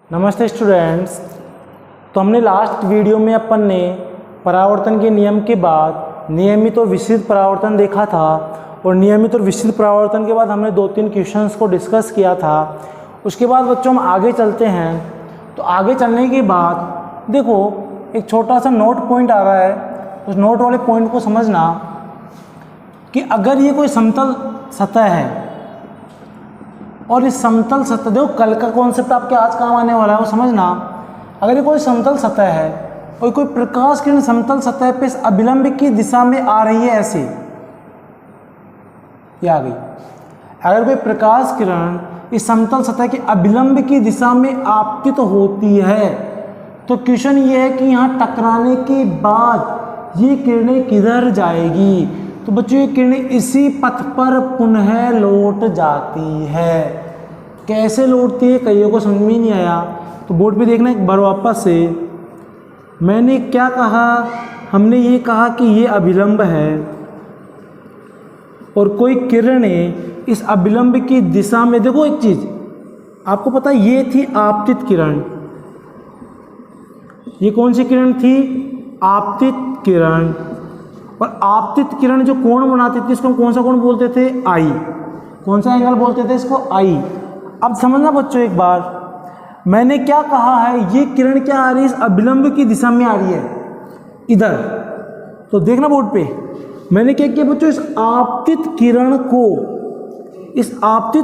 नमस्ते स्टूडेंट्स। तो हमने लास्ट वीडियो में अपन ने परावर्तन के नियम के बाद नियमित और विस्तृत परावर्तन देखा था और नियमित और विस्तृत परावर्तन के बाद हमने 2-3 क्वेश्चंस को डिस्कस किया था। उसके बाद बच्चों हम आगे चलते हैं। तो आगे चलने के बाद देखो एक छोटा सा नोट पॉइंट आ रहा है, उस नोट वाले पॉइंट को समझना कि अगर ये कोई समतल सतह है और इस समतल सतह, देखो कल का कॉन्सेप्ट आपके आज काम आने वाला है वो समझना। अगर ये कोई समतल सतह है और कोई प्रकाश किरण समतल सतह पे इस अभिलंब की दिशा में आ रही है, ऐसे ये आ गई। अगर कोई प्रकाश किरण इस समतल सतह के अभिलंब की दिशा में आपतित होती है तो क्वेश्चन ये है कि यहाँ टकराने के बाद ये किरणें किधर जाएगी। तो बच्चों ये किरणें इसी पथ पर पुनः लौट जाती है। कैसे लौटती है कईयों को समझ में नहीं आया, तो बोर्ड पे देखना एक बार वापस से। मैंने क्या कहा, हमने ये कहा कि ये अभिलंब है और कोई किरणें इस अभिलंब की दिशा में, देखो एक चीज आपको पता है, ये थी आपतित किरण। ये कौन सी किरण थी? आपतित किरण। और आपतित किरण जो कोण बनाती थी इसको हम कौन सा कोण बोलते थे? आई। कौन सा एंगल बोलते थे इसको? आई। अब समझना बच्चों एक बार, मैंने क्या कहा है, ये किरण क्या आ रही है? इस अभिलंब की दिशा में आ रही है, इधर। तो देखना बोर्ड पे, मैंने क्या किया बच्चों, इस आपतित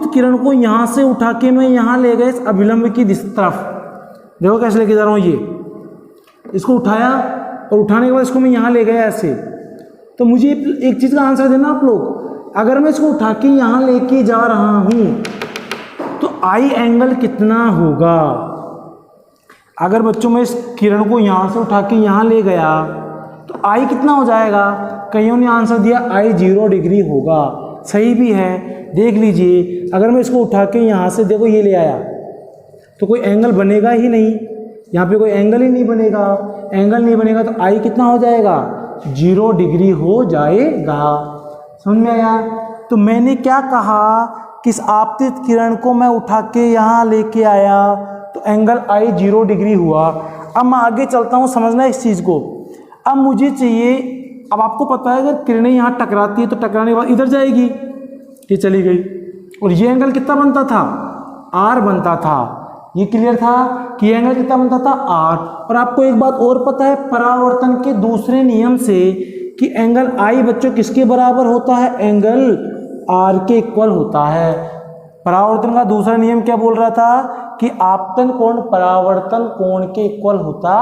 किरण को यहां से उठा के मैं यहां ले गया इस अभिलंब की तरफ। देखो कैसे लेके जा रहा हूं, ये इसको उठाया और उठाने के बाद इसको मैं यहां ले गया ऐसे। तो मुझे एक चीज का आंसर देना आप लोग, अगर मैं इसको उठा के यहां लेके जा रहा हूं तो आई एंगल कितना होगा? अगर बच्चों मैं इस किरण को यहां से उठा के यहां ले गया तो आई कितना हो जाएगा? कईयों ने आंसर दिया आई 0 डिग्री होगा। सही भी है, देख लीजिए। अगर मैं इसको उठा के यहां से देखो ये ले आया तो कोई एंगल बनेगा ही नहीं, यहाँ पे कोई एंगल ही नहीं बनेगा। एंगल नहीं बनेगा तो आई कितना हो जाएगा? 0 डिग्री हो जाएगा। समझ में आया? तो मैंने क्या कहा कि इस आपतित किरण को मैं उठा के यहाँ लेके आया तो एंगल आई 0 डिग्री हुआ। अब मैं आगे चलता हूँ, समझना इस चीज़ को। अब मुझे चाहिए, अब आपको पता है अगर किरणें यहाँ टकराती है तो टकराने के बाद इधर जाएगी, ये चली गई। और ये एंगल कितना बनता था? आर बनता था। ये क्लियर था कि एंगल कितना बनता था? आर। और आपको एक बात और पता है परावर्तन के दूसरे नियम से कि एंगल आई बच्चों किसके बराबर होता है? एंगल आर के इक्वल होता है। परावर्तन का दूसरा नियम क्या बोल रहा था कि आपतन कोण परावर्तन कोण के इक्वल होता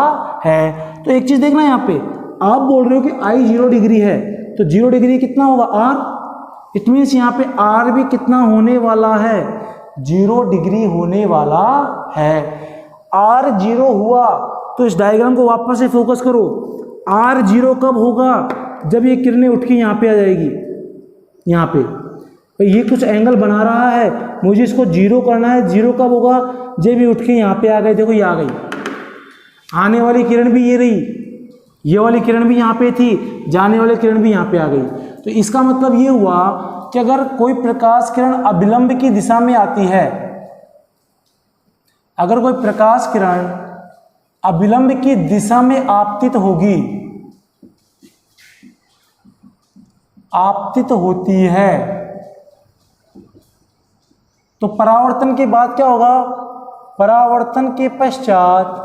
है। तो एक चीज देखना यहाँ पे, आप बोल रहे हो कि आई 0 डिग्री है तो 0 डिग्री कितना होगा? आर। इट मीन्स यहाँ पे आर भी कितना होने वाला है? 0 डिग्री होने वाला है। आर 0 हुआ तो इस डायग्राम को वापस से फोकस करो। आर 0 कब होगा? जब ये किरणें उठ के यहाँ पे आ जाएगी, यहाँ पे। तो ये कुछ एंगल बना रहा है, मुझे इसको 0 करना है। 0 कब होगा? जब ये उठ के यहाँ पे आ गए। देखो ये आ गई, आने वाली किरण भी ये रही, ये वाली किरण भी यहाँ पे थी, जाने वाली किरण भी यहाँ पे आ गई। तो इसका मतलब ये हुआ कि अगर कोई प्रकाश किरण अभिलंब की दिशा में आती है, अगर कोई प्रकाश किरण अभिलंब की दिशा में आपतित होगी, आपतित होती है, तो परावर्तन के बाद क्या होगा? परावर्तन के पश्चात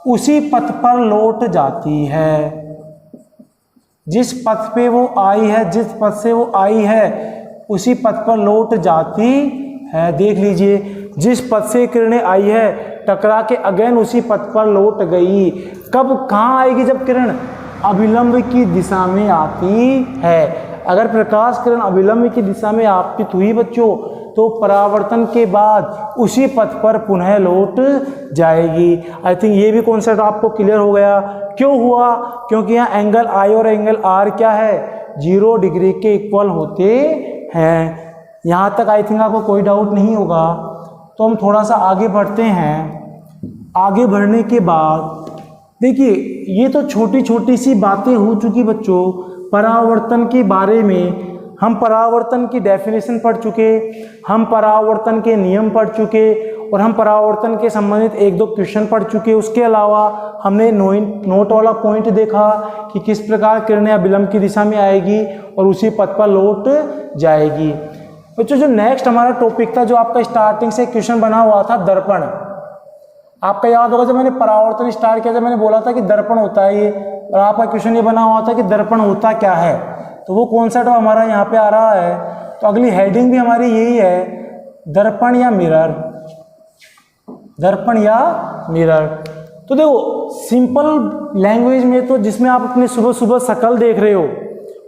उसी पथ पर लौट जाती है। जिस पथ पे वो आई है, जिस पथ से वो आई है उसी पथ पर लौट जाती है। देख लीजिए, जिस पथ से किरणें आई है टकरा के अगेन उसी पथ पर लौट गई। कब कहाँ आएगी? जब किरण अभिलंब की दिशा में आती है। अगर प्रकाश किरण अभिलंब की दिशा में आपतित हुई बच्चों तो परावर्तन के बाद उसी पथ पर पुनः लौट जाएगी। आई थिंक ये भी कॉन्सेप्ट आपको क्लियर हो गया। क्यों हुआ? क्योंकि यहाँ एंगल आई और एंगल आर क्या है? 0 डिग्री के इक्वल होते हैं। यहाँ तक आई थिंक आपको कोई डाउट नहीं होगा। तो हम थोड़ा सा आगे बढ़ते हैं। आगे बढ़ने के बाद देखिए, ये तो छोटी छोटी सी बातें हो चुकी बच्चों परावर्तन के बारे में। हम परावर्तन की डेफिनेशन पढ़ चुके, हम परावर्तन के नियम पढ़ चुके और हम परावर्तन के संबंधित 1-2 क्वेश्चन पढ़ चुके। उसके अलावा हमने नोट वाला पॉइंट देखा कि किस प्रकार किरणें अभिलंब की दिशा में आएगी और उसी पथ पर लौट जाएगी। बच्चों जो नेक्स्ट हमारा टॉपिक था, जो आपका स्टार्टिंग से क्वेश्चन बना हुआ था, दर्पण। आपका याद होगा जब मैंने परावर्तन स्टार्ट किया था, मैंने बोला था कि दर्पण होता है ये, और आपका क्वेश्चन ये बना हुआ था कि दर्पण होता क्या है। तो वो कॉन्सेप्ट हमारा यहाँ पे आ रहा है। तो अगली हेडिंग भी हमारी यही है, दर्पण या मिरर, दर्पण या मिरर। तो देखो सिंपल लैंग्वेज में तो जिसमें आप अपने सुबह सुबह शक्ल देख रहे हो,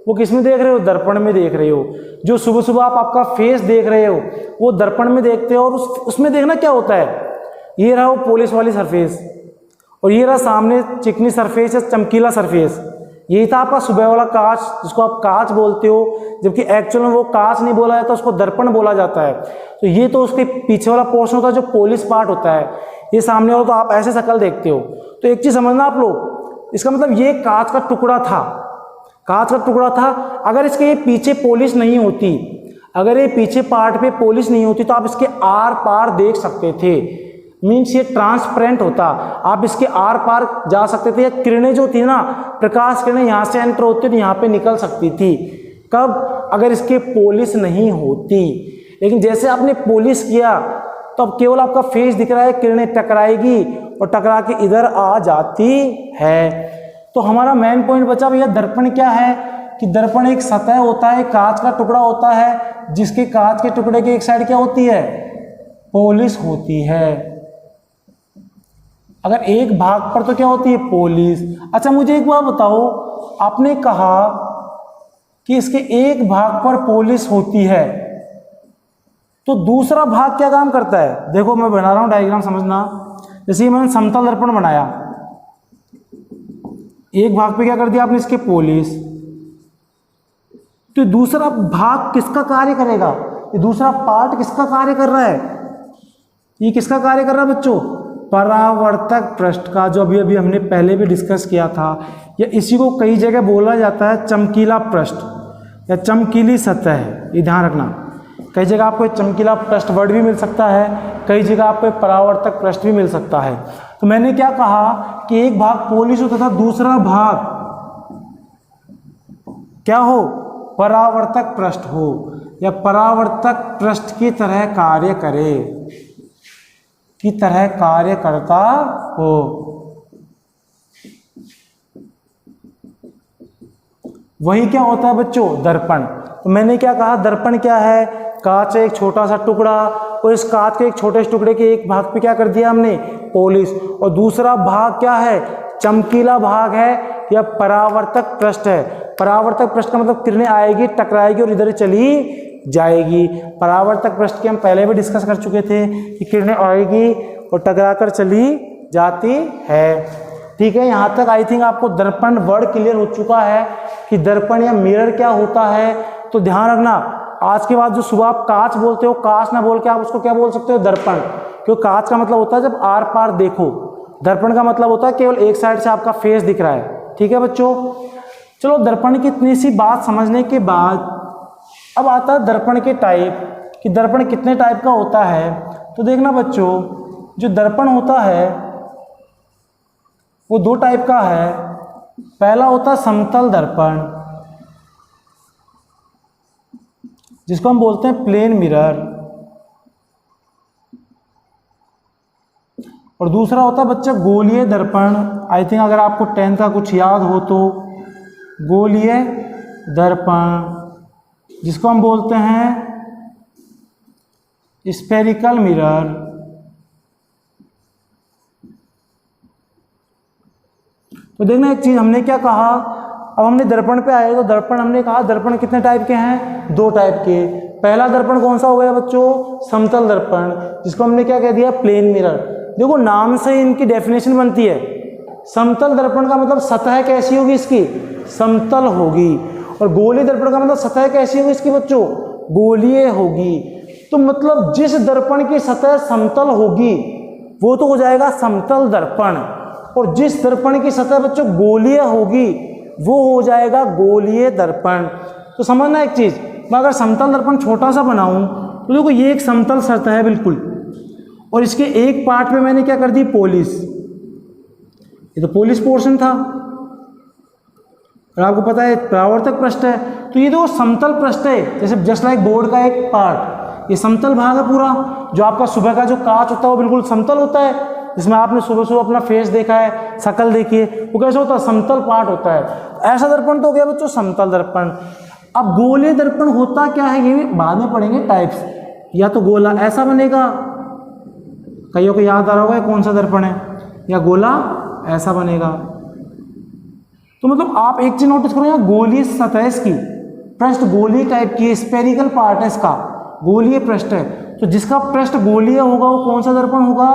वो किस में देख रहे हो? दर्पण में देख रहे हो। जो सुबह सुबह आप आपका फेस देख रहे हो वो दर्पण में देखते हो। और उसमें देखना क्या होता है, ये रहा वो पॉलिश वाली सरफेस और ये रहा सामने चिकनी सरफेस या चमकीला सरफेस। यही था आपका सुबह वाला कांच, जिसको आप कांच बोलते हो, जबकि एक्चुअल में वो कांच नहीं बोला जाता, उसको दर्पण बोला जाता है। तो ये तो उसके पीछे वाला पोर्शन होता है जो पॉलिश पार्ट होता है, ये सामने वाला तो आप ऐसे शक्ल देखते हो। तो एक चीज समझना आप लोग, इसका मतलब ये कांच का टुकड़ा था, कांच का टुकड़ा था। अगर इसके ये पीछे पॉलिश नहीं होती, अगर ये पीछे पार्ट पे पॉलिश नहीं होती, तो आप इसके आर पार देख सकते थे। मीन्स ये ट्रांसपेरेंट होता, आप इसके आर पार जा सकते थे। या किरणें जो थी ना, प्रकाश किरणें यहाँ से एंटर होती तो यहाँ पे निकल सकती थी। कब? अगर इसके पॉलिश नहीं होती। लेकिन जैसे आपने पॉलिश किया तो अब केवल आपका फेस दिख रहा है, किरणें टकराएगी और टकरा के इधर आ जाती है। तो हमारा मेन पॉइंट बचा भैया, दर्पण क्या है? कि दर्पण एक सतह होता है, कांच का टुकड़ा होता है, जिसके कांच के टुकड़े की एक साइड क्या होती है? पॉलिश होती है। अगर एक भाग पर तो क्या होती है? पॉलिश। अच्छा मुझे एक बात बताओ, आपने कहा कि इसके एक भाग पर पॉलिश होती है, तो दूसरा भाग क्या काम करता है? देखो मैं बना रहा हूं डायग्राम, समझना। जैसे मैंने समतल दर्पण बनाया, एक भाग पे क्या कर दिया आपने? इसके पॉलिश। तो दूसरा भाग किसका कार्य करेगा? ये दूसरा पार्ट किसका कार्य कर रहा है? ये किसका कार्य कर रहा है बच्चों? परावर्तक पृष्ठ का, जो अभी अभी हमने पहले भी डिस्कस किया था। या इसी को कई जगह बोला जाता है चमकीला पृष्ठ या चमकीली सतह, ये ध्यान रखना। कई जगह आपको चमकीला पृष्ठ वर्ड भी मिल सकता है, कई जगह आपको परावर्तक पृष्ठ भी मिल सकता है। तो मैंने क्या कहा कि एक भाग पॉलिश होता था, दूसरा भाग क्या हो? परावर्तक पृष्ठ हो या परावर्तक पृष्ठ की तरह कार्य करे, की तरह कार्य करता हो। वही क्या होता है बच्चों? दर्पण। तो मैंने क्या कहा, दर्पण क्या है? कांच एक छोटा सा टुकड़ा, और इस कांच के एक छोटे से टुकड़े के एक भाग पे क्या कर दिया हमने? पॉलिश। और दूसरा भाग क्या है? चमकीला भाग है या परावर्तक पृष्ठ है। परावर्तक पृष्ठ का मतलब किरणें आएगी, टकराएगी और इधर चली जाएगी। परावर्तक पृष्ठ के हम पहले भी डिस्कस कर चुके थे कि किरणें आएगी और टकराकर चली जाती है। ठीक है, यहाँ तक आई थिंक आपको दर्पण वर्ड क्लियर हो चुका है कि दर्पण या मिरर क्या होता है। तो ध्यान रखना, आज के बाद जो सुबह आप कांच बोलते हो, कांच ना बोल के आप उसको क्या बोल सकते हो? दर्पण। क्योंकि कांच का मतलब होता है जब आर पार देखो, दर्पण का मतलब होता है केवल एक साइड से आपका फेस दिख रहा है। ठीक है बच्चों, चलो दर्पण की इतनी सी बात समझने के बाद अब आता है दर्पण के टाइप, कि दर्पण कितने टाइप का होता है। तो देखना बच्चों, जो दर्पण होता है वो 2 टाइप का है। पहला होता है समतल दर्पण, जिसको हम बोलते हैं प्लेन मिरर, और दूसरा होता है बच्चा गोलीय दर्पण। आई थिंक अगर आपको 10th का कुछ याद हो तो गोलीय दर्पण, जिसको हम बोलते हैं स्फेरिकल मिरर। तो देखना एक चीज, हमने क्या कहा, अब हमने दर्पण पे आए तो दर्पण हमने कहा दर्पण कितने टाइप के हैं? 2 टाइप के। पहला दर्पण कौन सा हो गया बच्चों? समतल दर्पण, जिसको हमने क्या कह दिया? Plane mirror. देखो नाम से इनकी डेफिनेशन बनती है। समतल दर्पण का मतलब सतह कैसी होगी इसकी? समतल होगी। और गोलीय दर्पण का मतलब सतह कैसी होगी इसकी बच्चों? गोलीय होगी। तो मतलब जिस दर्पण की सतह समतल होगी वो तो हो जाएगा समतल दर्पण, और जिस दर्पण की सतह बच्चों गोलीय होगी वो हो जाएगा गोलीय दर्पण। तो समझना एक चीज, मैं अगर समतल दर्पण छोटा सा बनाऊं तो देखो ये एक समतल सतह है बिल्कुल, और इसके एक पार्ट पे मैंने क्या कर दी, पॉलिश। ये तो पॉलिश पोर्शन था, और आपको पता है परावर्तक पृष्ठ है, तो ये तो समतल पृष्ठ है, जैसे जस्ट लाइक बोर्ड का एक पार्ट, ये समतल भाग है पूरा। जो आपका सुबह का जो कांच होता है वो बिल्कुल समतल होता है, जिसमें आपने सुबह सुबह अपना फेस देखा है, शकल देखी है, वो कैसे होता है, समतल पार्ट होता है। ऐसा दर्पण तो हो गया बच्चों समतल दर्पण। अब गोलीय दर्पण होता क्या है ये भी बाद में पढ़ेंगे टाइप्स। या तो गोला ऐसा बनेगा, कईयों को याद आ रहा होगा कौन सा दर्पण है, या गोला ऐसा बनेगा। तो मतलब आप एक चीज नोटिस करो, यहाँ गोलीय सतह इसकी, पृष्ठ गोलीय टाइप की, स्फेरिकल पार्ट है इसका, गोलीय पृष्ठ है। तो जिसका पृष्ठ गोलीय होगा वो कौन सा दर्पण होगा,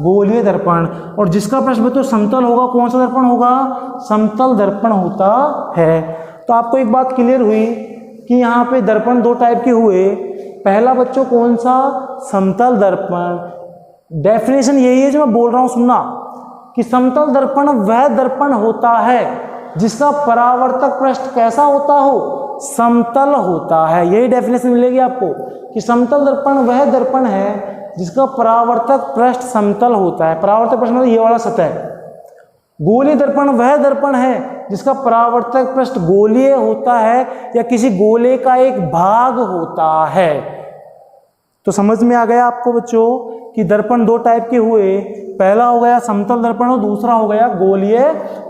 गोलीय दर्पण। और जिसका पृष्ठ बच्चों समतल होगा कौन सा दर्पण होगा, समतल दर्पण होता है। तो आपको एक बात क्लियर हुई कि यहाँ पे दर्पण दो टाइप के हुए। पहला बच्चों कौन सा, समतल दर्पण। डेफिनेशन यही है जो मैं बोल रहा हूँ, सुनना, कि समतल दर्पण वह दर्पण होता है जिसका परावर्तक पृष्ठ कैसा होता हो, समतल होता है। यही डेफिनेशन मिलेगी आपको कि समतल दर्पण वह दर्पण है जिसका परावर्तक पृष्ठ समतल होता है। परावर्तक पृष्ठ मतलब ये वाला सतह। गोलीय दर्पण वह दर्पण है जिसका परावर्तक पृष्ठ गोलीय होता है या किसी गोले का एक भाग होता है। तो समझ में आ गया आपको बच्चों कि दर्पण दो टाइप के हुए, पहला हो गया समतल दर्पण और दूसरा हो गया गोलीय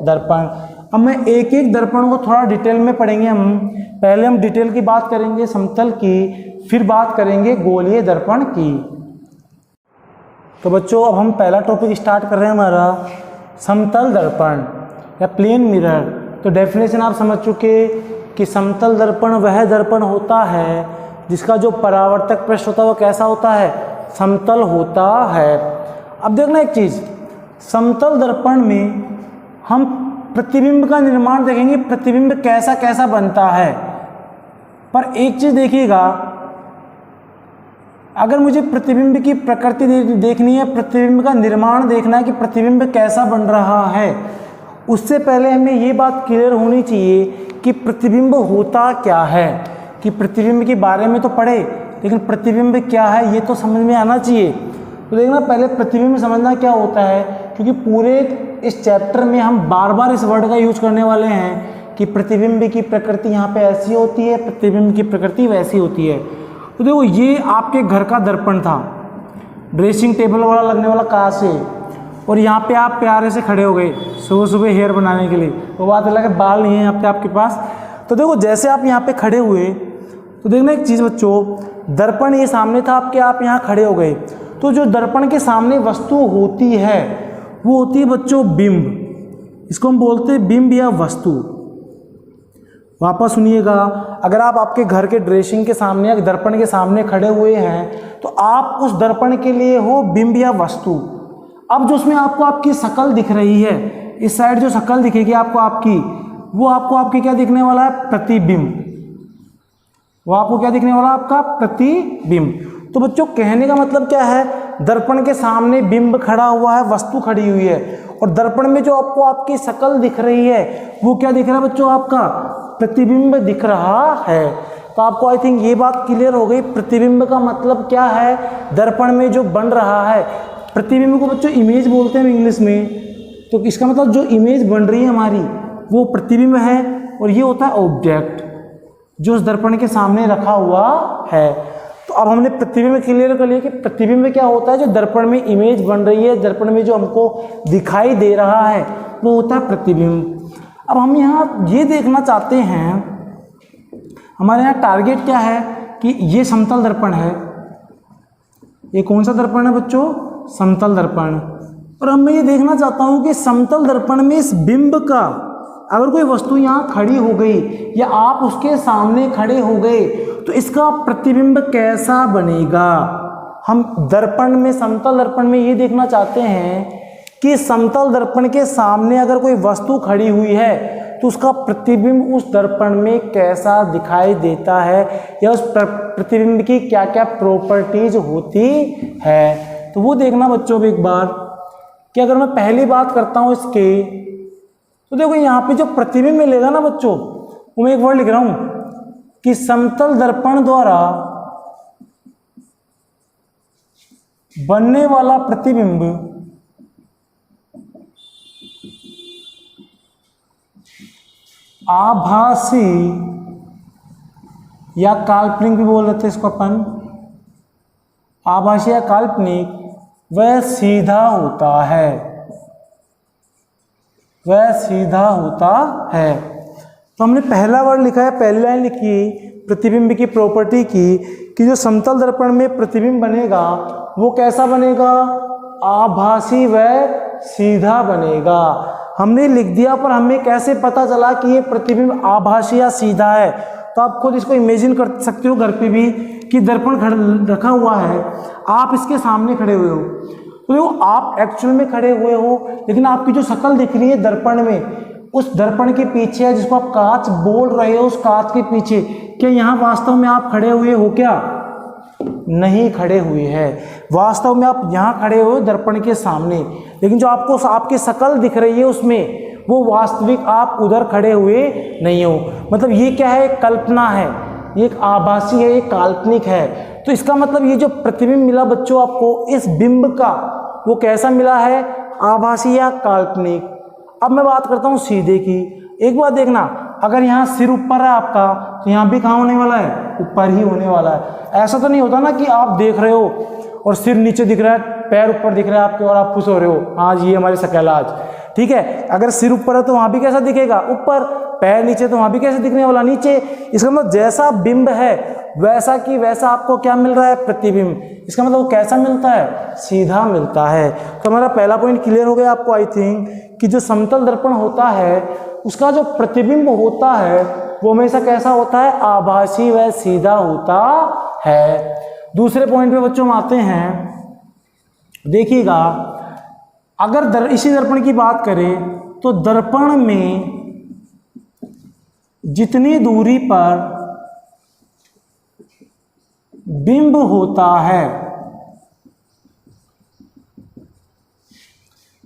दर्पण। अब मैं एक एक दर्पण को थोड़ा डिटेल में पढ़ेंगे हम। पहले हम डिटेल की बात करेंगे समतल की, फिर बात करेंगे गोलीय दर्पण की। तो बच्चों अब हम पहला टॉपिक स्टार्ट कर रहे हैं हमारा समतल दर्पण या प्लेन मिरर। तो डेफिनेशन आप समझ चुके कि समतल दर्पण वह दर्पण होता है जिसका जो परावर्तक पृष्ठ होता है वो कैसा होता है, समतल होता है। अब देखना एक चीज, समतल दर्पण में हम प्रतिबिंब का निर्माण देखेंगे, प्रतिबिंब कैसा कैसा बनता है। पर एक चीज देखिएगा, अगर मुझे प्रतिबिंब की प्रकृति देखनी है, प्रतिबिंब का निर्माण देखना है कि प्रतिबिंब कैसा बन रहा है, उससे पहले हमें ये बात क्लियर होनी चाहिए कि प्रतिबिंब होता क्या है। कि प्रतिबिंब के बारे में तो पढ़े, लेकिन प्रतिबिंब क्या है ये तो समझ में आना चाहिए। तो देखना पहले प्रतिबिंब समझना क्या होता है, क्योंकि पूरे इस चैप्टर में हम बार बार इस वर्ड का यूज करने वाले हैं कि प्रतिबिंब की प्रकृति यहाँ पे ऐसी होती है, प्रतिबिंब की प्रकृति वैसी होती है। तो देखो ये आपके घर का दर्पण था, ड्रेसिंग टेबल वाला लगने वाला कांच है, और यहाँ पे आप प्यारे से खड़े हो गए सुबह सुबह हेयर बनाने के लिए। वो बात अलग है, बाल नहीं है यहाँ पे आपके पास। तो देखो जैसे आप यहाँ पे खड़े हुए, तो देखना एक चीज़ बच्चों, दर्पण ये सामने था आपके, आप यहाँ खड़े हो गए, तो जो दर्पण के सामने वस्तु होती है वो होती है बच्चों बिंब। इसको हम बोलते हैं बिंब या वस्तु। वापस सुनिएगा, अगर आप आपके घर के ड्रेसिंग के सामने या दर्पण के सामने खड़े हुए हैं तो आप उस दर्पण के लिए हो बिंब या वस्तु। अब जो उसमें आपको आपकी शक्ल दिख रही है, इस साइड जो शक्ल दिखेगी आपको आपकी, वो आपको आपकी क्या दिखने वाला है, प्रतिबिंब। वो आपको क्या दिखने वाला, आपका प्रतिबिंब। तो बच्चों कहने का मतलब क्या है, दर्पण के सामने बिंब खड़ा हुआ है, वस्तु खड़ी हुई है, और दर्पण में जो आपको आपकी शक्ल दिख रही है वो क्या दिख रहा है बच्चों, आपका प्रतिबिंब दिख रहा है। तो आपको आई थिंक ये बात क्लियर हो गई, प्रतिबिंब का मतलब क्या है, दर्पण में जो बन रहा है। प्रतिबिंब को बच्चों इमेज बोलते हैं इंग्लिश में, तो इसका मतलब जो इमेज बन रही है हमारी वो प्रतिबिंब है, और ये होता है ऑब्जेक्ट जो उस दर्पण के सामने रखा हुआ है। तो अब हमने प्रतिबिंब क्लियर कर लिया कि प्रतिबिंब क्या होता है, जो दर्पण में इमेज बन रही है, दर्पण में जो हमको दिखाई दे रहा है वो होता है प्रतिबिंब। अब हम यहाँ ये देखना चाहते हैं, हमारे यहाँ टारगेट क्या है कि ये समतल दर्पण है। ये कौन सा दर्पण है बच्चों, समतल दर्पण। और अब मैं ये देखना चाहता हूँ कि समतल दर्पण में इस बिंब का, अगर कोई वस्तु यहाँ खड़ी हो गई या आप उसके सामने खड़े हो गए तो इसका प्रतिबिंब कैसा बनेगा। हम दर्पण में, समतल दर्पण में ये देखना चाहते हैं कि समतल दर्पण के सामने अगर कोई वस्तु खड़ी हुई है तो उसका प्रतिबिंब उस दर्पण में कैसा दिखाई देता है, या उस प्रतिबिंब की क्या क्या प्रॉपर्टीज होती है। तो वो देखना बच्चों एक बार कि अगर मैं पहली बात करता हूँ इसके, तो देखो यहाँ पे जो प्रतिबिंब मिलेगा ना बच्चों, वो मैं एक वर्ड लिख रहा हूँ, कि समतल दर्पण द्वारा बनने वाला प्रतिबिंब आभासी या काल्पनिक भी बोल देते इसको अपन, आभासी या काल्पनिक, वह सीधा होता है, वह सीधा होता है। तो हमने पहला वर्ड लिखा है, पहली लाइन लिखी प्रतिबिंब की प्रॉपर्टी की कि जो समतल दर्पण में प्रतिबिंब बनेगा वो कैसा बनेगा, आभासी व सीधा बनेगा। हमने लिख दिया, पर हमें कैसे पता चला कि ये प्रतिबिंब आभासी या सीधा है? तो आप खुद इसको इमेजिन कर सकते हो घर पे भी कि दर्पण रखा हुआ है, आप इसके सामने खड़े हुए हो, तो आप एक्चुअल में खड़े हुए हो, लेकिन आपकी जो शक्ल दिख रही है दर्पण में, उस दर्पण के पीछे है जिसको आप कांच बोल रहे हो, उस कांच के पीछे क्या यहाँ वास्तव में आप खड़े हुए हो क्या? नहीं खड़े हुए हैं। वास्तव में आप यहाँ खड़े हो दर्पण के सामने, लेकिन जो आपको आपकी शक्ल दिख रही है उसमें वो वास्तविक आप उधर खड़े हुए नहीं हो। मतलब ये क्या है, एक कल्पना है, ये एक आभासी है, एक काल्पनिक है। तो इसका मतलब ये जो प्रतिबिंब मिला बच्चों आपको, इस बिंब का वो कैसा मिला है, आभासी या काल्पनिक। अब मैं बात करता हूँ सीधे की। एक बात देखना, अगर यहाँ सिर ऊपर है आपका तो यहाँ भी कहाँ होने वाला है, ऊपर ही होने वाला है। ऐसा तो नहीं होता ना कि आप देख रहे हो और सिर नीचे दिख रहा है, पैर ऊपर दिख रहा है आपके और आप खुश हो रहे हो, हाँ जी ये हमारी शक्ल आज, ठीक है। अगर सिर ऊपर है तो वहाँ भी कैसा दिखेगा, ऊपर, पैर नीचे तो वहाँ भी कैसे दिखने वाला, नीचे। इसका मतलब जैसा बिंब है वैसा कि वैसा आपको क्या मिल रहा है, प्रतिबिंब। इसका मतलब वो कैसा मिलता है, सीधा मिलता है। तो हमारा पहला पॉइंट क्लियर हो गया आपको आई थिंक, कि जो समतल दर्पण होता है उसका जो प्रतिबिंब होता है वो हमेशा कैसा होता है, आभासी व सीधा होता है। दूसरे पॉइंट पे बच्चों हम आते हैं, देखिएगा अगर इसी दर्पण की बात करें तो दर्पण में जितनी दूरी पर बिंब होता है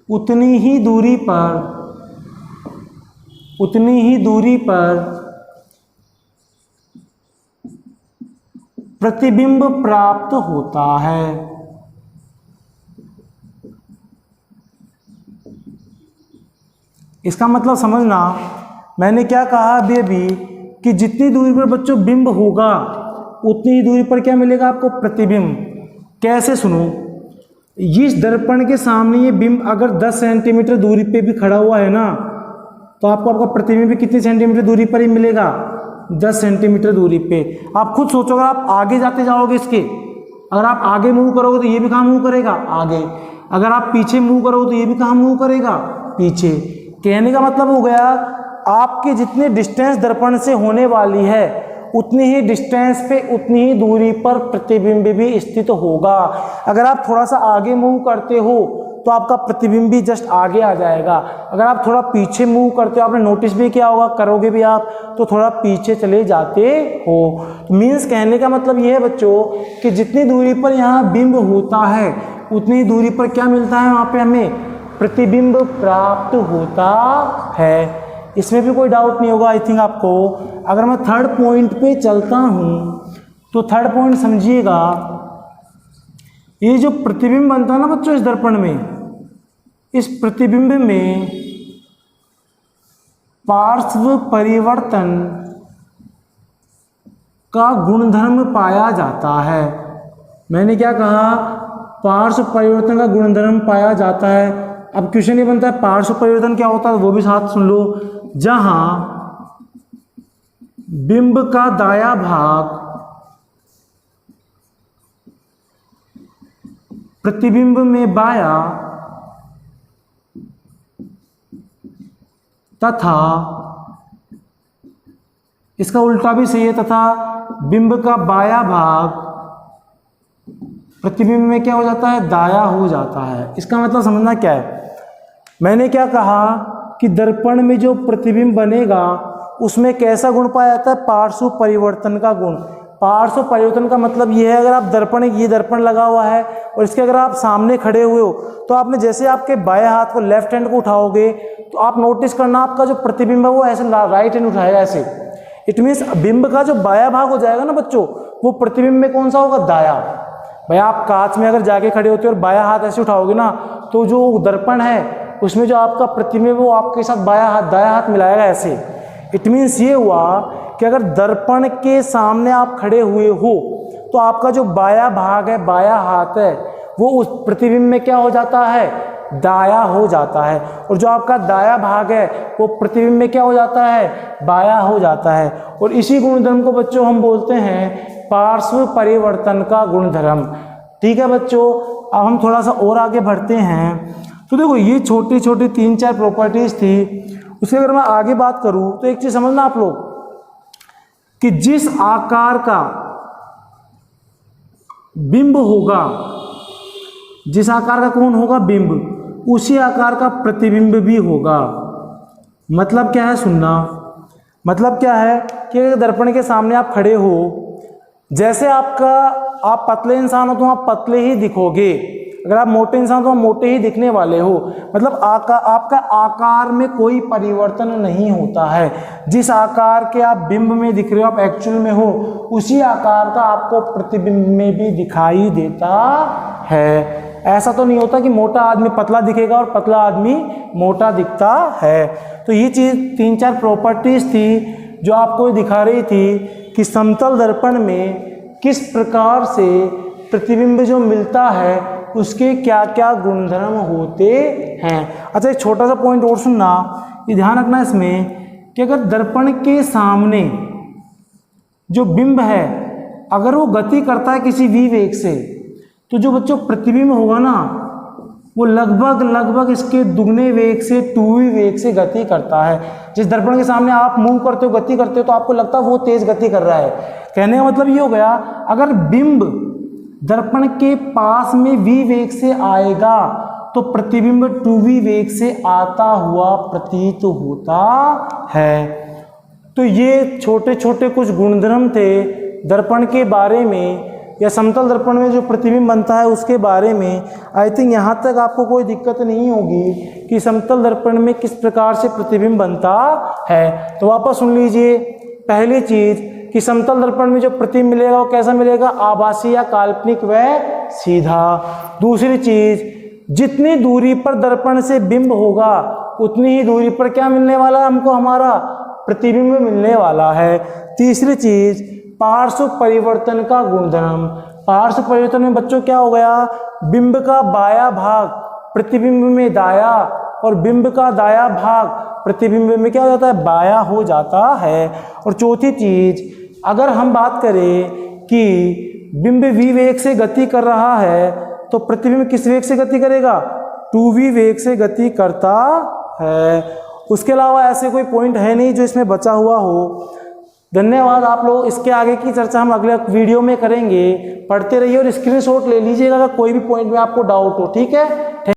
उतनी ही दूरी पर प्रतिबिंब प्राप्त होता है। इसका मतलब समझना, मैंने क्या कहा अभी कि जितनी दूरी पर बच्चों बिंब होगा उतनी ही दूरी पर क्या मिलेगा आपको, प्रतिबिंब। कैसे सुनो, इस दर्पण के सामने ये बिंब अगर 10 सेंटीमीटर दूरी पे भी खड़ा हुआ है ना, तो आपको आपका प्रतिबिंब भी कितनी सेंटीमीटर दूरी पर ही मिलेगा, 10 सेंटीमीटर दूरी पे। आप खुद सोचो, अगर आप आगे जाते जाओगे इसके, अगर आप आगे मूव करोगे तो ये भी कहाँ मूव करेगा, आगे। अगर आप पीछे मूव करोगे तो ये भी कहाँ मूव करेगा, पीछे। कहने का मतलब हो गया, आपकी जितनी डिस्टेंस दर्पण से होने वाली है उतनी ही डिस्टेंस पे उतनी ही दूरी पर प्रतिबिंब भी स्थित होगा। अगर आप थोड़ा सा आगे मूव करते हो तो आपका प्रतिबिंब भी जस्ट आगे आ जाएगा। अगर आप थोड़ा पीछे मूव करते हो, आपने नोटिस भी किया होगा, करोगे भी आप, तो थोड़ा पीछे चले जाते हो। तो मीन्स कहने का मतलब ये है बच्चों कि जितनी दूरी पर यहाँ बिंब होता है उतनी दूरी पर क्या मिलता है, वहाँ पे हमें प्रतिबिंब प्राप्त होता है। इसमें भी कोई डाउट नहीं होगा आई थिंक आपको। अगर मैं थर्ड पॉइंट पे चलता हूँ तो थर्ड पॉइंट समझिएगा, ये जो प्रतिबिंब बनता है ना बच्चों इस दर्पण में, इस प्रतिबिंब में पार्श्व परिवर्तन का गुणधर्म पाया जाता है। मैंने क्या कहा, पार्श्व परिवर्तन का गुणधर्म पाया जाता है। अब क्वेश्चन ये बनता है पार्श्व परिवर्तन क्या होता है, वो भी साथ सुन लो। जहां बिंब का दायां भाग प्रतिबिंब में बायां तथा इसका उल्टा भी सही है, तथा बिंब का बायां भाग प्रतिबिंब में क्या हो जाता है, दाया हो जाता है। इसका मतलब समझना क्या है, मैंने क्या कहा कि दर्पण में जो प्रतिबिंब बनेगा उसमें कैसा गुण पाया जाता है, पार्श्व परिवर्तन का गुण। पार्श्व परिवर्तन का मतलब ये है, अगर आप दर्पण, ये दर्पण लगा हुआ है और इसके अगर आप सामने खड़े हुए हो तो आपने जैसे आपके बाएं हाथ को, लेफ्ट हैंड को उठाओगे तो आप नोटिस करना आपका जो प्रतिबिंब है वो ऐसे राइट हैंड उठाएगा, ऐसे इट मीन्स बिंब का जो बाया भाग हो जाएगा ना बच्चों, वो प्रतिबिंब में कौन सा होगा, दाया। भाई आप कांच में अगर जाके खड़े होते हो और बाया हाथ ऐसे उठाओगे ना, तो जो दर्पण है उसमें जो आपका प्रतिबिंब है वो आपके साथ बाया हाथ दाया हाथ मिलाएगा ऐसे। इट मीन्स ये हुआ कि अगर दर्पण के सामने आप खड़े हुए हो तो आपका जो बाया भाग है, बाया हाथ है, वो उस प्रतिबिंब में क्या हो जाता है, दाया हो जाता है। और जो आपका दाया भाग है वो प्रतिबिंब में क्या हो जाता है, बाया हो जाता है। और इसी गुणधर्म को बच्चों हम बोलते हैं पार्श्व परिवर्तन का गुणधर्म। ठीक है बच्चों, अब हम थोड़ा सा और आगे बढ़ते हैं। तो देखो ये छोटी छोटी 3-4 प्रॉपर्टीज थी। उसके अगर मैं आगे बात करूं तो एक चीज समझना आप लोग कि जिस आकार का बिंब होगा, जिस आकार का कौन होगा, बिंब, उसी आकार का प्रतिबिंब भी होगा। मतलब क्या है सुनना, मतलब क्या है कि दर्पण के सामने आप खड़े हो, जैसे आप पतले इंसान हो तो आप पतले ही दिखोगे, अगर आप मोटे इंसान तो आप मोटे ही दिखने वाले हो। मतलब आपका आकार में कोई परिवर्तन नहीं होता है। जिस आकार के आप बिंब में दिख रहे हो, आप एक्चुअल में हो, उसी आकार का आपको प्रतिबिंब में भी दिखाई देता है। ऐसा तो नहीं होता कि मोटा आदमी पतला दिखेगा और पतला आदमी मोटा दिखता है। तो ये चीज़ 3-4 प्रॉपर्टीज थी जो आपको दिखा रही थी कि समतल दर्पण में किस प्रकार से प्रतिबिंब जो मिलता है उसके क्या क्या गुणधर्म होते हैं। अच्छा एक छोटा सा पॉइंट और सुनना, ये ध्यान रखना इसमें कि अगर दर्पण के सामने जो बिंब है अगर वो गति करता है किसी v वेग से, तो जो बच्चों प्रतिबिंब होगा ना वो लगभग इसके दुगने वेग से 2v वेग से गति करता है। जिस दर्पण के सामने आप मूव करते हो, गति करते हो, तो आपको लगता है वो तेज गति कर रहा है। कहने का मतलब ये हो गया, अगर बिंब दर्पण के पास में v वेग से आएगा तो प्रतिबिंब 2v वेग से आता हुआ प्रतीत होता है। तो ये छोटे छोटे कुछ गुणधर्म थे दर्पण के बारे में, या समतल दर्पण में जो प्रतिबिंब बनता है उसके बारे में। आई थिंक यहाँ तक आपको कोई दिक्कत नहीं होगी कि समतल दर्पण में किस प्रकार से प्रतिबिंब बनता है। तो वापस सुन लीजिए, पहली चीज कि समतल दर्पण में जो प्रतिबिंब मिलेगा वो कैसा मिलेगा, आभासी या काल्पनिक व सीधा। दूसरी चीज, जितनी दूरी पर दर्पण से बिंब होगा उतनी ही दूरी पर क्या मिलने वाला है हमको, हमारा प्रतिबिंब मिलने वाला है। तीसरी चीज, पार्श्व परिवर्तन का गुणधर्म। पार्श्व परिवर्तन में बच्चों क्या हो गया, बिंब का बाया भाग प्रतिबिंब में दाया और बिंब का दाया भाग प्रतिबिंब में क्या हो जाता है, बाया हो जाता है। और चौथी चीज, अगर हम बात करें कि बिंब v वेग से गति कर रहा है तो प्रतिबिंब किस वेग से गति करेगा, 2v वेग से गति करता है। उसके अलावा ऐसे कोई पॉइंट है नहीं जो इसमें बचा हुआ हो। धन्यवाद आप लोग, इसके आगे की चर्चा हम अगले वीडियो में करेंगे। पढ़ते रहिए और स्क्रीनशॉट ले लीजिएगा अगर कोई भी पॉइंट में आपको डाउट हो, ठीक है।